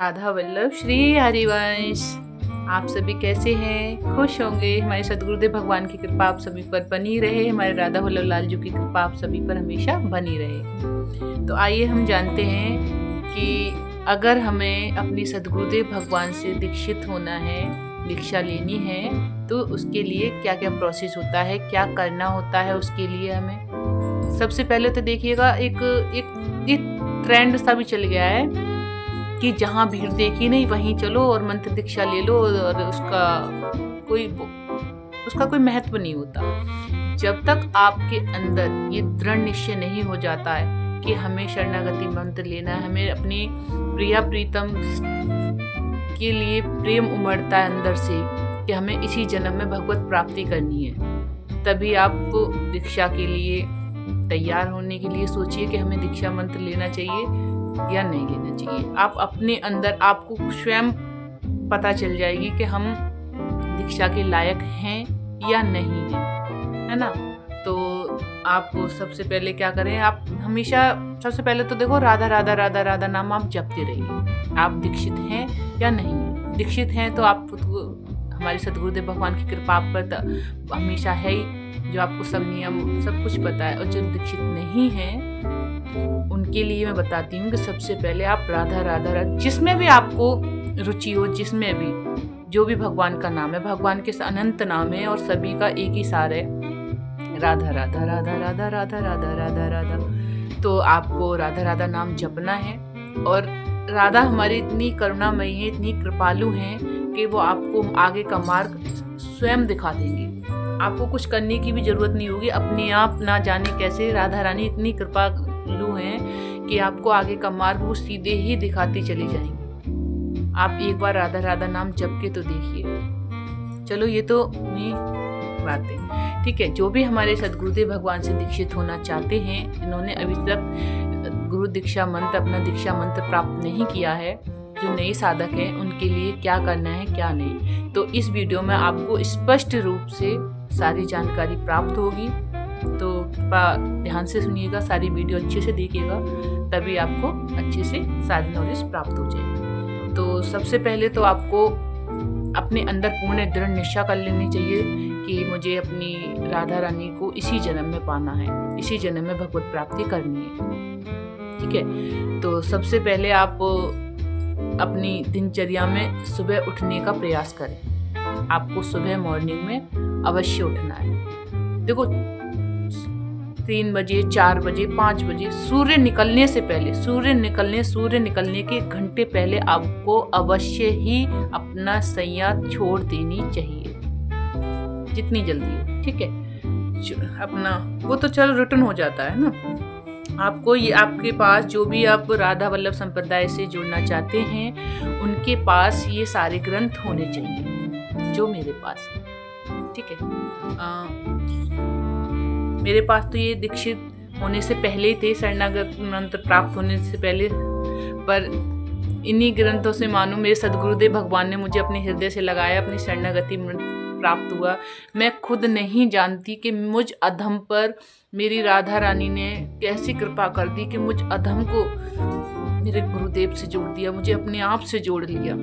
राधा वल्लभ श्री हरिवंश। आप सभी कैसे हैं? खुश होंगे। हमारे सदगुरुदेव भगवान की कृपा आप सभी पर बनी रहे। हमारे राधा वल्लभ लाल जी की कृपा आप सभी पर हमेशा बनी रहे। तो आइए हम जानते हैं कि अगर हमें अपनी सदगुरुदेव भगवान से दीक्षित होना है, दीक्षा लेनी है, तो उसके लिए क्या क्या प्रोसेस होता है, क्या करना होता है। उसके लिए हमें सबसे पहले तो देखिएगा एक ट्रेंड सा भी चल गया है कि जहाँ भीड़ देखी नहीं वहीं चलो और मंत्र दीक्षा ले लो, और उसका कोई महत्व नहीं होता। जब तक आपके अंदर ये दृढ़ निश्चय नहीं हो जाता है कि हमें शरणागति मंत्र लेना है, हमें अपनी प्रिया प्रीतम के लिए प्रेम उमड़ता है अंदर से कि हमें इसी जन्म में भगवत प्राप्ति करनी है, तभी आप दीक्षा के लिए तैयार होने के लिए सोचिए कि हमें दीक्षा मंत्र लेना चाहिए या नहीं लेना चाहिए। आप अपने अंदर आपको स्वयं पता चल जाएगी कि हम दीक्षा के लायक हैं या नहीं हैं, है ना। तो आप सबसे पहले क्या करें, आप हमेशा सबसे पहले तो देखो राधा राधा राधा राधा नाम आप जपते रहिए। आप दीक्षित हैं या नहीं हैं। दीक्षित हैं तो आप हमारे सदगुरुदेव भगवान की कृपा आप पर हमेशा है ही, जो आपको सब नियम सब कुछ पता है। और जो दीक्षित नहीं है उनके लिए मैं बताती हूँ कि सबसे पहले आप राधा राधा राधा, जिसमें भी आपको रुचि हो, जिसमें भी जो भी भगवान का नाम है, भगवान के अनंत नाम है और सभी का एक ही सार है, राधा राधा राधा राधा राधा राधा राधा राधा। तो आपको राधा राधा नाम जपना है। और राधा हमारी इतनी करुणामयी है, इतनी कृपालु हैं कि वो आपको आगे का मार्ग स्वयं दिखा देंगी। आपको कुछ करने की भी जरूरत नहीं होगी। अपने आप ना जाने कैसे राधा रानी इतनी कृपालु हैं कि आपको आगे का मार्ग वो सीधे ही दिखाती चली जाएंगी। आप एक बार राधा राधा नाम जप के तो देखिए। चलो ये तो नहीं बातें, ठीक है। जो भी हमारे सदगुरुदेव भगवान से दीक्षित होना चाहते हैं, इन्होंने अभी तक गुरु दीक्षा मंत्र, अपना दीक्षा मंत्र प्राप्त नहीं किया है, जो नए साधक हैं उनके लिए क्या करना है क्या नहीं, तो इस वीडियो में आपको स्पष्ट रूप से सारी जानकारी प्राप्त होगी। तो ध्यान से सुनिएगा, सारी वीडियो अच्छे से देखिएगा, तभी आपको अच्छे से सारी नॉलेज प्राप्त हो जाएगी। तो सबसे पहले तो आपको अपने अंदर पूर्ण दृढ़ निश्चय कर लेनी चाहिए कि मुझे अपनी राधा रानी को इसी जन्म में पाना है, इसी जन्म में भगवत प्राप्ति करनी है, ठीक है। तो सबसे पहले आप अपनी दिनचर्या में सुबह उठने का प्रयास करें। आपको सुबह मॉर्निंग में अवश्य उठना है। देखो 3 बजे, 4 बजे, 5 बजे सूर्य निकलने से पहले, सूर्य निकलने के घंटे पहले आपको अवश्य ही अपना सैया छोड़ देनी चाहिए, जितनी जल्दी हो, ठीक है। अपना वो तो चल रिटर्न हो जाता है ना। आपको ये आपके पास जो भी आप राधा वल्लभ संप्रदाय से जुड़ना चाहते हैं, उनके पास ये सारे ग्रंथ होने चाहिए जो मेरे पास है, ठीक है। मेरे पास तो ये दीक्षित होने से पहले ही थे, शरणागत मंत्र प्राप्त होने से पहले, पर इन्हीं ग्रंथों से मानो मेरे सदगुरुदेव भगवान ने मुझे अपने हृदय से लगाया, अपनी शरणागति प्राप्त हुआ। मैं खुद नहीं जानती कि मुझ अधम पर मेरी राधा रानी ने कैसी कृपा कर दी कि मुझ अधम को मेरे गुरुदेव से जोड़ दिया, मुझे अपने आप से जोड़ लिया।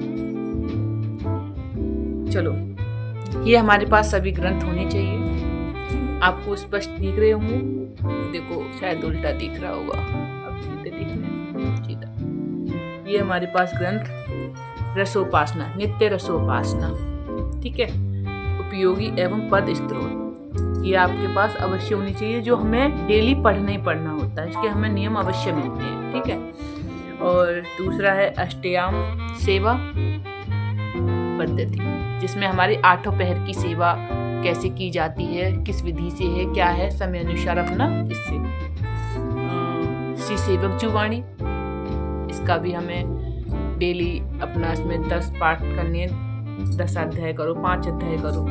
चलो, ये हमारे पास सभी ग्रंथ होने चाहिए। आपको स्पष्ट दिख रहे होंगे, देखो शायद उल्टा दिख रहा होगा, अब सीधे दिख रहे हैं, सीधा। ये हमारे पास ग्रंथ रसोपासना, नित्य रसोपासना, ठीक है, उपयोगी एवं पद स्त्रोत, ये आपके पास अवश्य होनी चाहिए, जो हमें डेली पढ़ना ही पढ़ना होता है। इसके हमें नियम अवश्य मिलते हैं, ठीक है। और दूसरा है अष्टयाम सेवा पद्धति, जिसमें हमारी 8 पहर की सेवा कैसे की जाती है, किस विधि से है, क्या है, समय अनुसार अपना इससे श्री सेवक जुवाणी, इसका भी हमें डेली अपना इसमें 10 पाठ करने, 10 अध्याय करो, 5 अध्याय करो,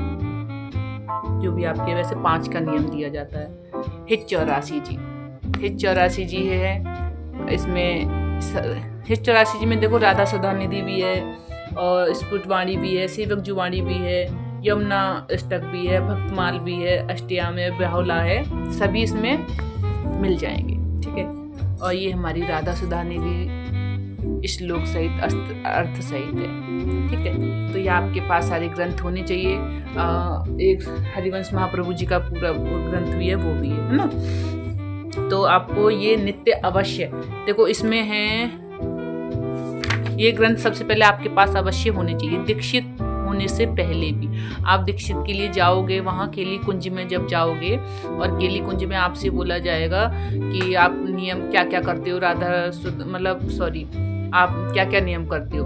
जो भी आपके, वैसे 5 का नियम दिया जाता है। हित 84 जी, हित 84 जी है इसमें। हित 84 जी में देखो राधा सुधा निधि भी है, और स्फुटवाणी भी है, सेवक जुवाणी भी है, यमुना अष्टक भी है, भक्तमाल भी है, अष्टयाम है, बाहुला है, सभी इसमें मिल जाएंगे, ठीक है। और ये हमारी राधा सुधा निधि श्लोक सहित अर्थ सहित है। ठीक है, तो ये आपके पास सारे ग्रंथ होने चाहिए। एक हरिवंश महाप्रभु जी का पूरा ग्रंथ भी है, वो भी है ना। तो आपको ये नित्य अवश्य, देखो इसमें है ये ग्रंथ सबसे पहले आपके पास अवश्य होने चाहिए, दीक्षित होने से पहले भी। आप दीक्षित के लिए जाओगे, वहाँ केली कुंज में जब जाओगे और केली कुंज में आपसे बोला जाएगा कि आप नियम क्या क्या करते हो, आप क्या क्या नियम करते हो,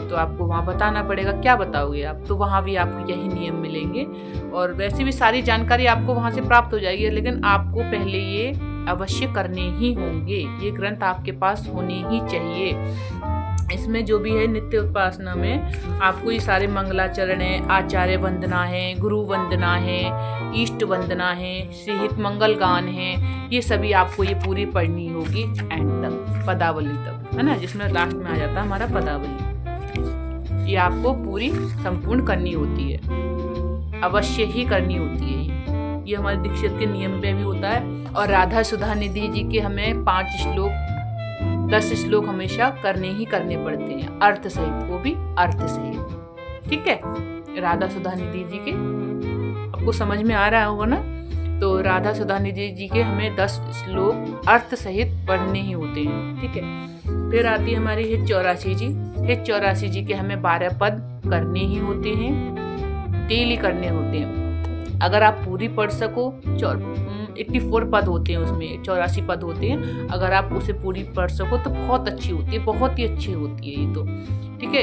तो आपको वहाँ बताना पड़ेगा। क्या बताओगे आप, तो वहाँ भी आपको यही नियम मिलेंगे और वैसे भी सारी जानकारी आपको वहाँ से प्राप्त हो जाएगी, लेकिन आपको पहले ये अवश्य करने ही होंगे। ये ग्रंथ आपके पास होने ही चाहिए। इसमें जो भी है नित्य उपासना में आपको ये सारे मंगलाचरण है, आचार्य वंदना है, गुरु वंदना है, इष्ट वंदना है, श्रीहित मंगल गान है, ये सभी आपको ये पूरी पढ़नी होगी एंड तक, पदावली तक, है ना, जिसमें लास्ट में आ जाता है हमारा पदावली। ये आपको पूरी संपूर्ण करनी होती है, अवश्य ही करनी होती है। ये हमारे दीक्षित के नियम पे भी होता है। और राधा सुधा निधि जी के हमें 5 श्लोक 10 श्लोक हमेशा करने ही करने पड़ते हैं, अर्थ सहित, वो भी अर्थ सहित। ठीक है, राधा सुधा निधि जी के आपको समझ में आ रहा होगा ना। तो राधा सुधा निधि जी के हमें 10 श्लोक अर्थ सहित पढ़ने ही होते हैं। ठीक है, फिर आती है हमारी हित 84 जी। हित 84 जी के हमें 12 पद करने ही होते हैं, डेली करने होते हैं। अगर आप पूरी पढ़ सको, 84 पद होते हैं उसमें, 84 पद होते हैं, अगर आप उसे पूरी पढ़ सको तो बहुत अच्छी होती है, बहुत ही अच्छी होती है ये तो। ठीक है,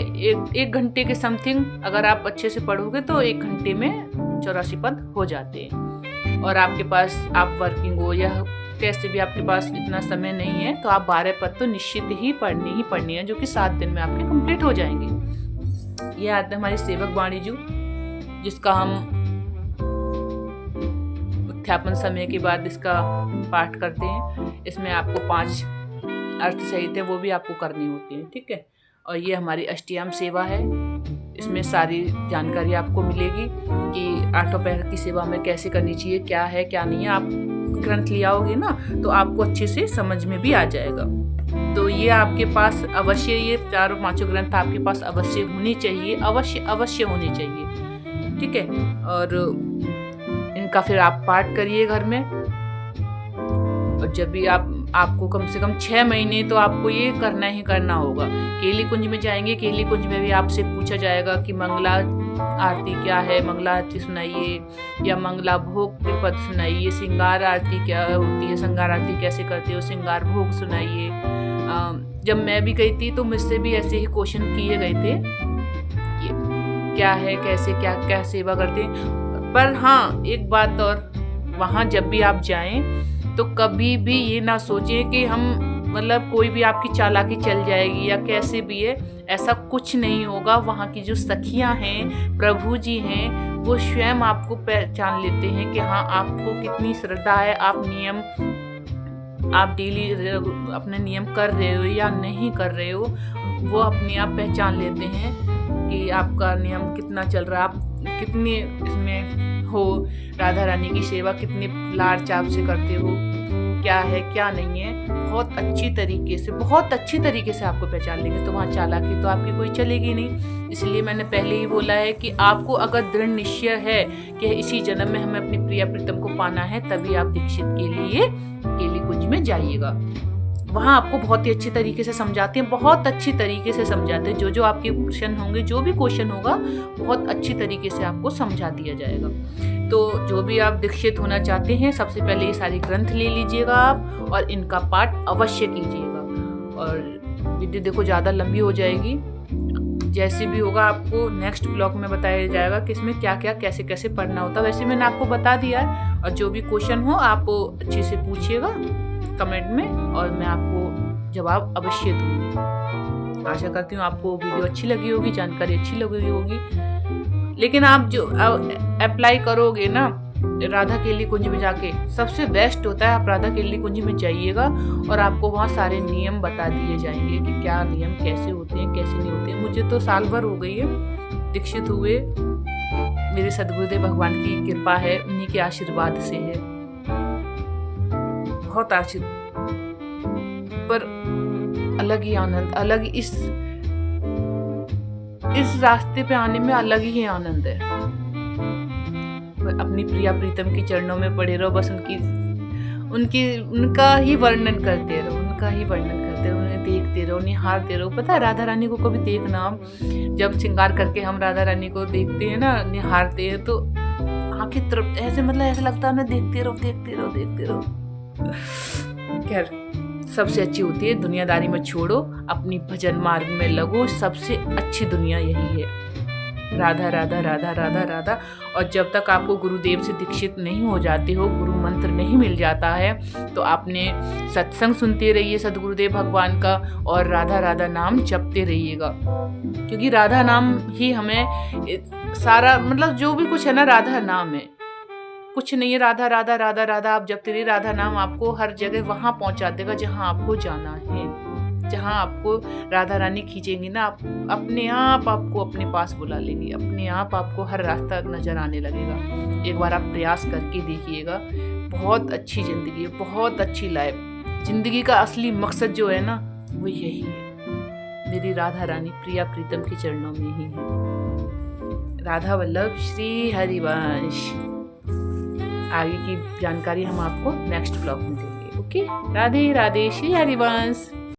एक घंटे के समथिंग अगर आप अच्छे से पढ़ोगे तो 1 घंटे में 84 पद हो जाते हैं। और आपके पास, आप वर्किंग हो या कैसे भी आपके पास इतना समय नहीं है, तो आप 12 पद तो निश्चित ही पढ़नी है, जो कि 7 दिन में आपके कंप्लीट हो जाएंगे। ये आते हैं हमारी सेवक वाणी जो, जिसका हम उत्थापन समय के बाद इसका पाठ करते हैं। इसमें आपको 5 अर्थ सहित है, वो भी आपको करनी होती है। ठीक है, और ये हमारी अष्टयाम सेवा है। इसमें सारी जानकारी आपको मिलेगी कि 8 पहर की सेवा में कैसे करनी चाहिए, क्या है क्या नहीं है। आप ग्रंथ ले आओगे ना तो आपको अच्छे से समझ में भी आ जाएगा। तो ये आपके पास अवश्य, ये 4-5 ग्रंथ आपके पास अवश्य होनी चाहिए, अवश्य होनी चाहिए। ठीक है, और इनका फिर आप पाठ करिए घर में। और जब भी आपको कम से कम 6 महीने तो आपको ये करना ही करना होगा। केली कुंज में जाएंगे, केली कुंज में भी आपसे पूछा जाएगा कि मंगला आरती क्या है, मंगला आरती सुनाइए, या मंगला भोग के पद सुनाइए, श्रृंगार आरती क्या होती है, श्रृंगार आरती कैसे करते हो, श्रृंगार भोग सुनाइए। जब मैं भी गई थी तो मुझसे भी ऐसे ही क्वेश्चन किए गए थे कि क्या है, कैसे क्या क्या सेवा करते हैं। पर हाँ, एक बात और, वहाँ जब भी आप जाएं तो कभी भी ये ना सोचें कि हम मतलब कोई भी आपकी चालाकी चल जाएगी या कैसे भी है, ऐसा कुछ नहीं होगा। वहाँ की जो सखियाँ हैं, प्रभु जी हैं, वो स्वयं आपको पहचान लेते हैं कि हाँ आपको कितनी श्रद्धा है, आप डेली अपने नियम कर रहे हो या नहीं कर रहे हो। वो अपने आप पहचान लेते हैं कि आपका नियम कितना चल रहा है, आप कितने इसमें हो, राधा रानी की सेवा कितने लाड़ चाव से करते हो, क्या है क्या नहीं है। बहुत अच्छी तरीके से आपको पहचान लेंगे। तो वहाँ चालाकी तो आपकी कोई चलेगी नहीं। इसलिए मैंने पहले ही बोला है कि आपको अगर दृढ़ निश्चय है कि इसी जन्म में हमें अपनी प्रिया प्रीतम को पाना है, तभी आप दीक्षित के लिए केली कुंज में जाइएगा। वहाँ आपको बहुत ही अच्छी तरीके से समझाते हैं, बहुत अच्छी तरीके से समझाते हैं। जो आपके क्वेश्चन होंगे, जो भी क्वेश्चन होगा, बहुत अच्छी तरीके से आपको समझा दिया जाएगा। तो जो भी आप दीक्षित होना चाहते हैं, सबसे पहले ये सारे ग्रंथ ले लीजिएगा आप और इनका पाठ अवश्य कीजिएगा। और वीडियो देखो ज़्यादा लंबी हो जाएगी, जैसे भी होगा आपको नेक्स्ट ब्लॉग में बताया जाएगा कि इसमें क्या क्या कैसे कैसे पढ़ना होता है। वैसे मैंने आपको बता दिया है, और जो भी क्वेश्चन हो आप अच्छे से पूछिएगा कमेंट में, और मैं आपको जवाब अवश्य दूंगी। आशा करती हूँ आपको वीडियो अच्छी लगी होगी, जानकारी अच्छी लगी होगी। लेकिन आप जो अप्लाई करोगे ना राधा केली कुंज में जाके, सबसे बेस्ट होता है आप राधा केली कुंज में जाइएगा और आपको वहाँ सारे नियम बता दिए जाएंगे कि क्या नियम कैसे होते हैं, कैसे नहीं होते हैं। मुझे तो साल भर हो गई है दीक्षित हुए, मेरे सद्गुरुदेव भगवान की कृपा है, उन्हीं के आशीर्वाद से है, बहुत आशीर्वाद। पर अलग ही आनंद, अलग इस रास्ते पे आने में अलग ही आनंद है। अपनी प्रिया प्रीतम के चरणों में पड़े रहो, बस उनका ही वर्णन करते रहो, उन्हें देखते रहो, निहारते रहो। पता है राधा रानी को कभी देखना, जब श्रृंगार करके हम राधा रानी को देखते हैं ना, निहारते हैं, तो आंखें तरफ ऐसे, मतलब ऐसा लगता है ना, देखते रहो। खैर, सबसे अच्छी होती है दुनियादारी में छोड़ो, अपनी भजन मार्ग में लगो, सबसे अच्छी दुनिया यही है। राधा राधा राधा राधा राधा। और जब तक आपको गुरुदेव से दीक्षित नहीं हो जाते हो, गुरु मंत्र नहीं मिल जाता है, तो आपने सत्संग सुनते रहिए सदगुरुदेव भगवान का, और राधा राधा नाम जपते रहिएगा, क्योंकि राधा नाम ही हमें सारा, मतलब जो भी कुछ है ना, राधा नाम है, कुछ नहीं है। राधा राधा राधा राधा आप जपते रहिए, राधा नाम आपको हर जगह वहां पहुंचा देगा जहां आपको जाना है। जहां आपको राधा रानी खींचेंगी ना, आप अपने आप आपको अपने पास बुला लेंगी, अपने आप आपको हर रास्ता नजर आने लगेगा। एक बार आप प्रयास करके देखिएगा। बहुत अच्छी जिंदगी है, बहुत अच्छी लाइफ। जिंदगी का असली मकसद जो है ना, वो यही है। मेरी राधा रानी प्रिया प्रीतम के चरणों में ही है। राधा वल्लभ श्री हरिवंश। आगे की जानकारी हम आपको नेक्स्ट ब्लॉग में देंगे। ओके, राधे राधे, श्री हरिवंश।